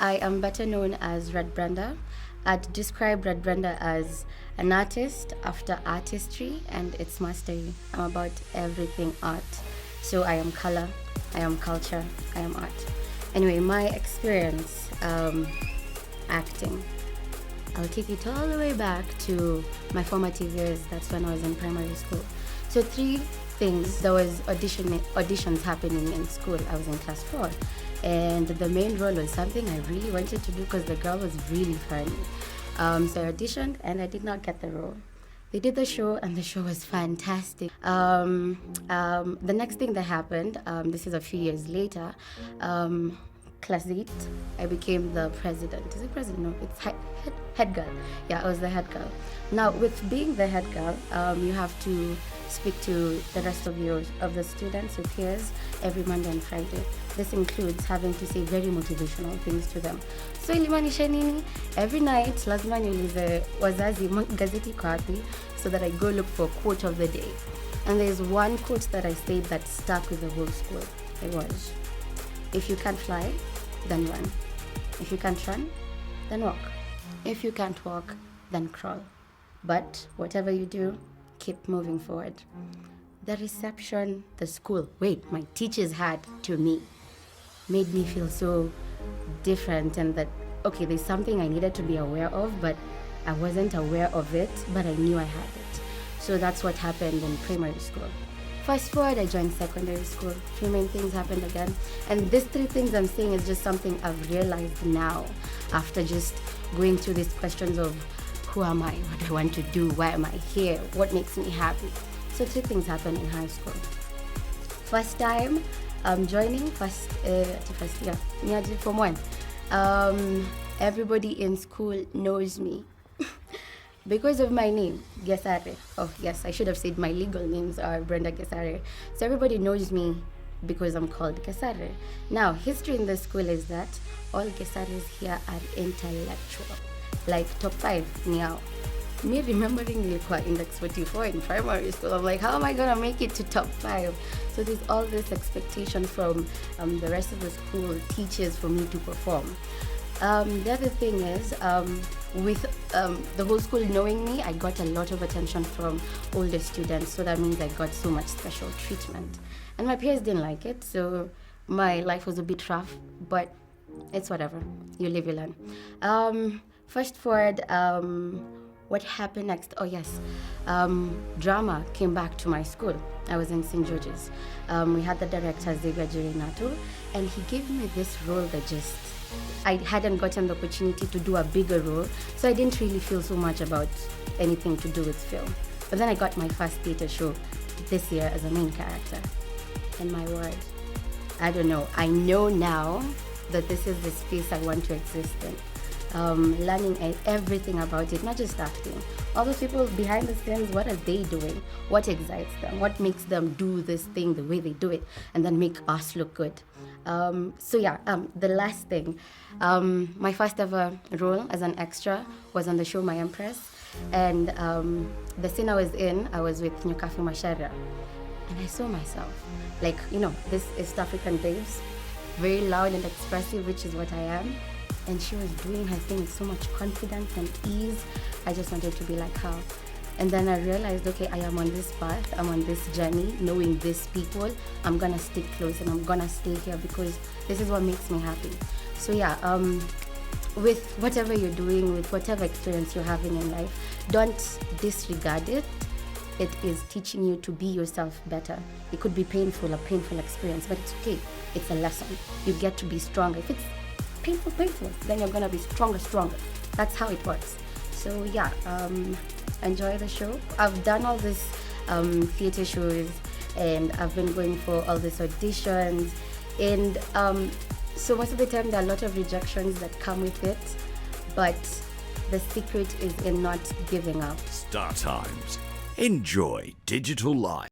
I am better known as Red Brenda. I'd describe Red Brenda as an artist after artistry and its mastery. I'm about everything art. So I am color, I am culture, I am art. Anyway, my experience acting. I'll take it all the way back to my formative years. That's when I was in primary school. So three things. There was auditions happening in school. I was in class 4. And the main role was something I really wanted to do because the girl was really funny. So I auditioned and I did not get the role. They did the show and the show was fantastic. The next thing that happened, this is a few years later, class 8, I became the president. Is it president? No, it's head girl. Yeah, I was the head girl. Now, with being the head girl, you have to speak to the rest of the students, your peers, every Monday and Friday. This includes having to say very motivational things to them. So ilimaanisha nini? Every night, lazima niulize wazazi gazeti iko wapi, so that I go look for a quote of the day. And there's one quote that I said that stuck with the whole school. It was, if you can't fly, then run. If you can't run, then walk. If you can't walk, then crawl. But whatever you do, keep moving forward. The reception the school, my teachers had to me made me feel so different, and that, okay, there's something I needed to be aware of, but I wasn't aware of it, but I knew I had it. So that's what happened in primary school. Fast forward, I joined secondary school. 3 main things happened again. And these 3 things I'm saying is just something I've realized now after just going through these questions of who am I, what do I want to do, why am I here, what makes me happy. So 3 things happened in high school. First time joining, first year, Niaji Form 1. Everybody in school knows me. Because of my name, Gesare. Oh yes, I should have said my legal names are Brenda Gesare. So everybody knows me because I'm called Gesare. Now, history in the school is that all Gesares here are intellectual. Like top 5, meow. Me remembering ilikuwa index 44 in primary school, I'm like, how am I gonna make it to top 5? So there's all this expectation from the rest of the school, teachers, for me to perform. The other thing is, with the whole school knowing me, I got a lot of attention from older students, so that means I got so much special treatment. And my peers didn't like it, so my life was a bit rough, but it's whatever. You live, you learn. Fast forward, what happened next? Oh yes, drama came back to my school. I was in St. George's. We had the director, Xavier Jirinato, and he gave me this role that just, I hadn't gotten the opportunity to do a bigger role, so I didn't really feel so much about anything to do with film. But then I got my first theatre show this year as a main character. And my word, I don't know. I know now that this is the space I want to exist in. Learning everything about it, not just acting. All those people behind the scenes, what are they doing? What excites them? What makes them do this thing the way they do it and then make us look good? The last thing, my first ever role as an extra was on the show My Empress, and the scene I was in, I was with Nyukafi Mashara, and I saw myself, like, this East African babes, very loud and expressive, which is what I am. And she was doing her thing with so much confidence and ease. I just wanted to be like her. And then I realized, okay, I am on this path, I'm on this journey, knowing these people. I'm gonna stick close and I'm gonna stay here because this is what makes me happy. So yeah, with whatever you're doing, with whatever experience you're having in life, don't disregard it. It is teaching you to be yourself better. It could be painful, a painful experience, but it's okay. It's a lesson. You get to be stronger. If it's painful, then you're gonna be stronger. That's how it works. So yeah, enjoy the show. I've done all these theater shows, and I've been going for all these auditions, and so most of the time there are a lot of rejections that come with it, but the secret is in not giving up. StarTimes. Enjoy digital life.